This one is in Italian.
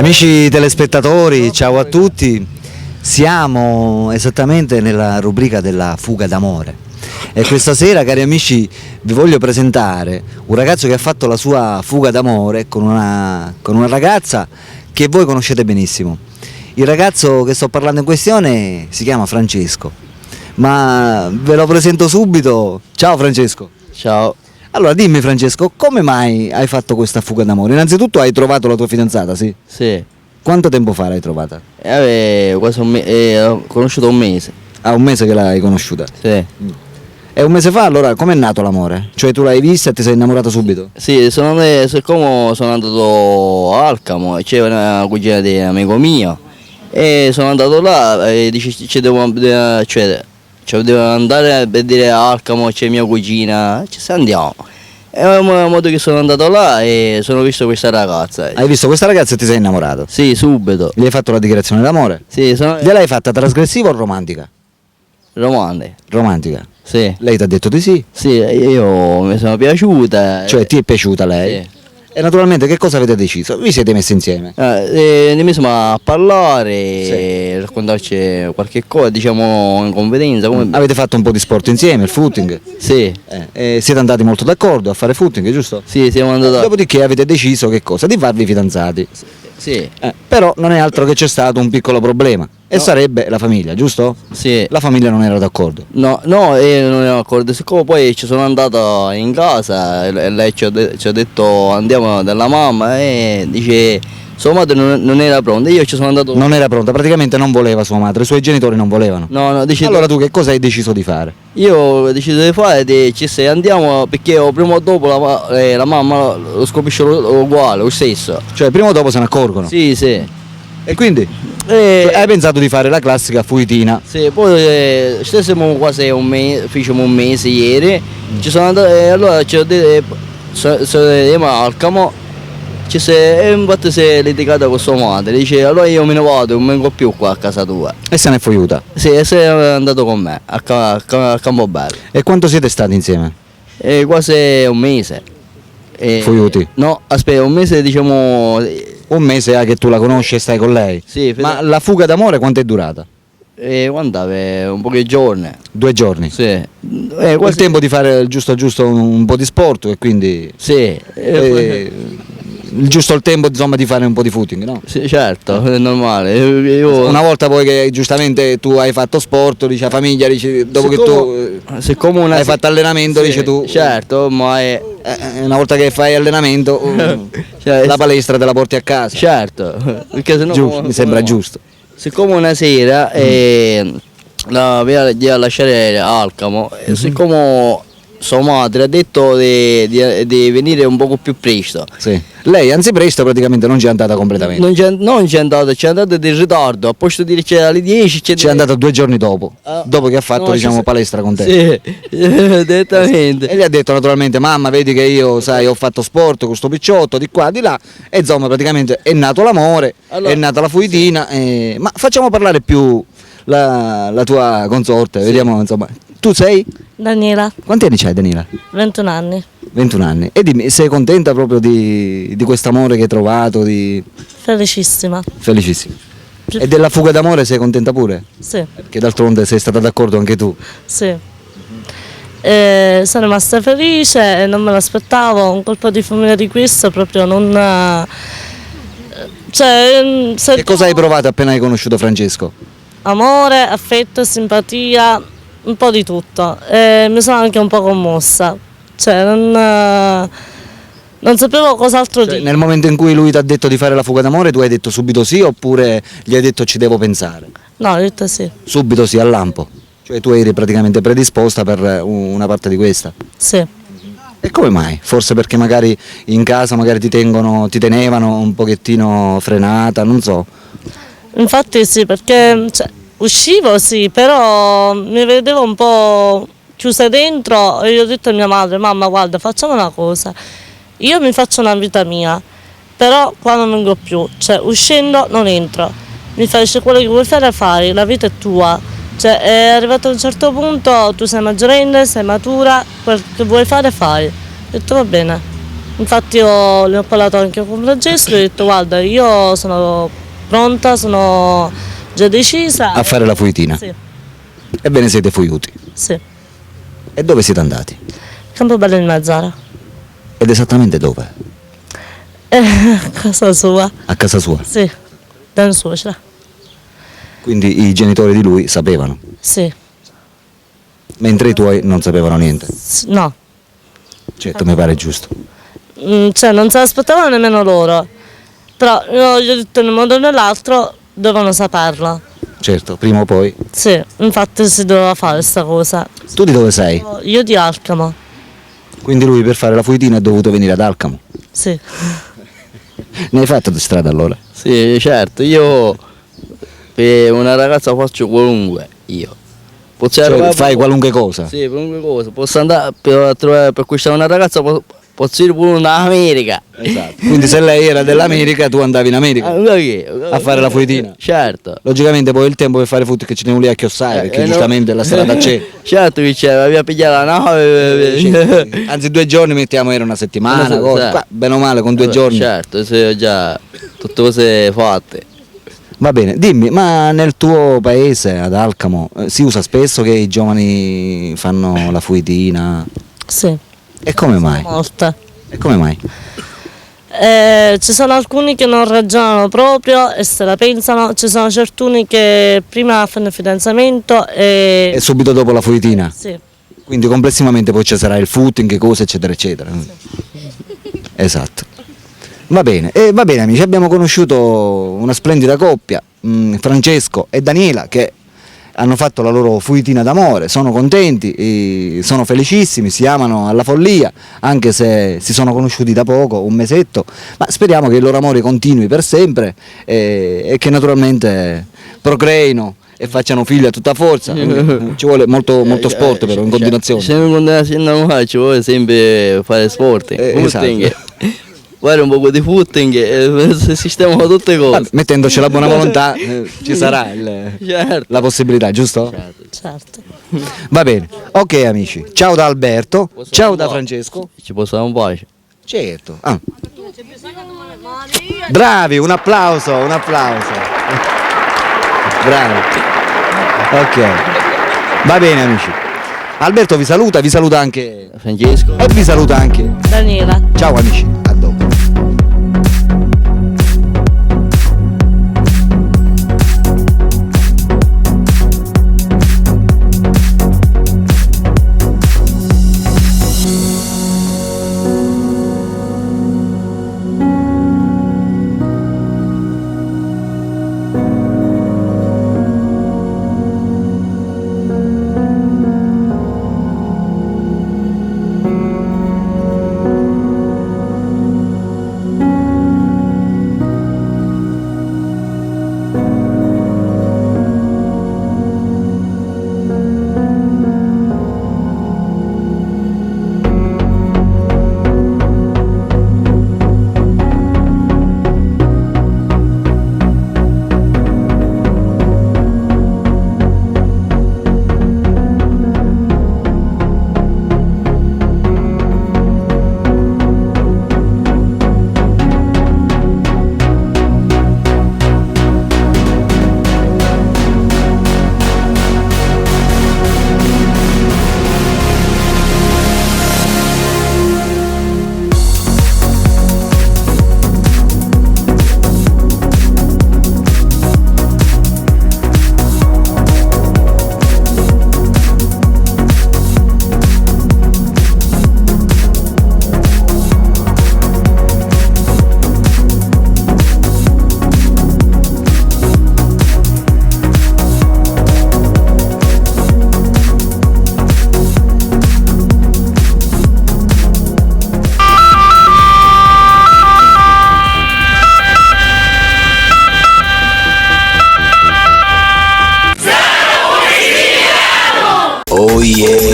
Amici telespettatori, ciao a tutti. Siamo esattamente nella rubrica della fuga d'amore e questa sera, cari amici, vi voglio presentare un ragazzo che ha fatto la sua fuga d'amore con una ragazza che voi conoscete benissimo. Il ragazzo che sto parlando in questione si chiama Francesco, ma ve lo presento subito. Ciao Francesco. Ciao. Allora dimmi Francesco, come mai hai fatto questa fuga d'amore? Innanzitutto hai trovato la tua fidanzata, sì? Sì. Quanto tempo fa l'hai trovata? Quasi ho conosciuto un mese. Ah, un mese che l'hai conosciuta. Sì. E un mese fa allora com'è nato l'amore? Cioè tu l'hai vista e ti sei innamorato subito? Sì, siccome sono andato a Alcamo e c'è una cugina di un amico mio e sono andato là e dice devo andare a vedere a Alcamo, c'è mia cugina, andiamo. E in modo che sono andato là e sono visto questa ragazza. Hai visto questa ragazza e ti sei innamorato? Sì, subito. Gli hai fatto la dichiarazione d'amore? Sì, Gliel'hai fatta trasgressiva o romantica? Romane. Romantica. Sì. Lei ti ha detto di sì? Sì, io mi sono piaciuta. Cioè ti è piaciuta lei? Sì. E naturalmente che cosa avete deciso? Vi siete messi insieme? Ne misimo a parlare, Sì. raccontarci qualche cosa, diciamo in confidenza. Avete fatto un po' di sport insieme, il footing? Sì, E siete andati molto d'accordo a fare footing, giusto? sì, siamo andati. Dopodiché avete deciso che cosa? Di farvi fidanzati. Sì, Però non è altro che c'è stato un piccolo problema e No. sarebbe la famiglia, giusto? sì. La famiglia non era d'accordo. No, non ero d'accordo. Siccome poi ci sono andato in casa e lei ci ha detto andiamo dalla mamma e dice sua madre non era pronta. Io ci sono andato. Non era pronta, praticamente non voleva sua madre, i suoi genitori non volevano. No, dice. Allora tu che cosa hai deciso di fare? Io ho deciso di fare, se andiamo perché prima o dopo la mamma lo scopisce uguale, lo stesso. Cioè prima o dopo se ne accorgono. Sì, sì. E quindi E, hai pensato di fare la classica fuitina. sì, poi stessimo quasi un mese, facciamo un mese ieri, ci sono andato e allora ci ho detto, andiamo a Alcamo, infatti si è litigata con sua madre, dice allora io me ne vado, non vengo più qua a casa tua. E se ne è fuiuta. Sì, e sei andato con me a Campobello, E quanto siete stati insieme? e quasi un mese. Fuiuti? No, aspetta, un mese diciamo. Un mese che tu la conosci e stai con lei. Sì, Ma la fuga d'amore quanto è durata? quando un po' di giorni. 2 giorni. Sì. Il tempo di fare il giusto un po' di sport e quindi Sì. il tempo insomma di fare un po' di footing, no? Sì, certo, è normale. Una volta poi che giustamente tu hai fatto sport, dice la famiglia, dice, dopo che tu siccome hai fatto allenamento, sì, dice tu, certo, ma una volta che fai allenamento cioè, la palestra te la porti a casa. certo, perché sennò Mi sembra giusto. Siccome una sera la via di lasciare Alcamo, siccome sua madre ha detto di venire un poco più presto. Sì. Lei anzi presto praticamente non ci è andata completamente. Non c'è andata di ritardo, a posto di dire alle 10 Ci è andata 2 giorni dopo, dopo che ha fatto No, diciamo palestra con te. Sì, direttamente. E gli ha detto naturalmente mamma vedi che io sai ho fatto sport con sto picciotto di qua di là e insomma praticamente è nato l'amore, Allora, è nata la fuitina, ma facciamo parlare più la tua consorte, vediamo insomma. Tu sei? Daniela, Quanti anni c'hai Daniela? 21 anni, 21 anni. E dimmi, sei contenta proprio di questo amore che hai trovato? felicissima. Felicissima. E della fuga d'amore sei contenta pure? Sì, Perché d'altronde sei stata d'accordo anche tu. sì. Sono rimasta felice, non me l'aspettavo, un colpo di fulmine di questo proprio non. Che cosa hai provato appena hai conosciuto Francesco? Amore, affetto, simpatia, un po' di tutto. Mi sono anche un po' commossa, cioè non sapevo cos'altro Cioè, dire. nel momento in cui lui ti ha detto di fare la fuga d'amore tu hai detto subito sì oppure gli hai detto ci devo pensare? No, ho detto sì, Subito sì al lampo. Cioè tu eri praticamente predisposta per una parte di questa. sì. E come mai? Forse perché magari in casa magari ti tenevano un pochettino frenata, non so. Infatti sì, perché uscivo sì, però mi vedevo un po' chiusa dentro e io ho detto a mia madre, mamma guarda facciamo una cosa, io mi faccio una vita mia, però qua non vengo più, cioè uscendo non entro, mi fai quello che vuoi fare fai, la vita è tua, cioè è arrivato a un certo punto, tu sei maggiorenne, sei matura, quel che vuoi fare fai, ho detto va bene. Infatti io ne ho parlato anche con Francesco e ho detto guarda io sono pronta, sono già decisa. A fare la fuitina. Sì, Ebbene siete fuiuti. sì. E dove siete andati? Campobello di Mazzara. Ed esattamente dove? A casa sua, A casa sua. sì, da una suocera. Quindi i genitori di lui sapevano, Sì, mentre i tuoi non sapevano niente. no. Certo, mi pare giusto. Cioè non se l'aspettavano nemmeno loro. Però io gli ho detto in un modo o nell'altro dovevano saperlo. Certo, prima o poi. Sì, infatti si doveva fare questa cosa. Tu di dove sei? Io di Alcamo, Quindi lui per fare la fuitina è dovuto venire ad Alcamo. sì. Ne hai fatto di strada allora? Sì, certo, io per una ragazza faccio qualunque, io. Posso Cioè, arrivare- fai qualunque cosa. Sì, qualunque cosa. Posso andare per acquistare una ragazza, posso ir pure in America. Esatto. Quindi se lei era dell'America tu andavi in America. A fare la fuitina? Certo. Logicamente poi il tempo per fare foot che ci tenevo lì a chiossare, perché no. giustamente la strada c'è. Certo che c'era, via pigliare la nave. Anzi 2 giorni mettiamo era una settimana, Una se- cosa. sì. Qua, bene o male con 2 giorni. Certo, se già tutte cose fatte. Va bene, dimmi, ma nel tuo paese ad Alcamo si usa spesso che i giovani fanno la fuitina? Sì, E come mai? molte. E come mai? Ci sono alcuni che non ragionano proprio e se la pensano, ci sono certuni che prima fanno il fidanzamento E e... subito dopo la fuitina? Sì, Quindi complessivamente poi ci sarà il footing, cose eccetera eccetera. Esatto. Va bene amici, abbiamo conosciuto una splendida coppia, Francesco e Daniela, che hanno fatto la loro fuitina d'amore, sono contenti, sono felicissimi, si amano alla follia, anche se si sono conosciuti da poco, un mesetto, ma speriamo che il loro amore continui per sempre e che naturalmente procreino e facciano figli a tutta forza. Ci vuole molto sport però in continuazione. Se in continuazione ci vuole sempre fare sport. Footing. Esatto. Fare un po' di footing e sistemano tutte cose. Vabbè, mettendoci la buona volontà ci sarà Certo. la possibilità, giusto? certo. Va bene, ok amici, ciao da Alberto, ciao da andare? Francesco. Ci possiamo un bacio. Certo. Ah. Bravi, un applauso, un applauso. Bravi. Ok. Va bene amici. Alberto vi saluta anche Francesco. e vi saluta anche. Daniela. Ciao amici, a dopo. Oh yeah.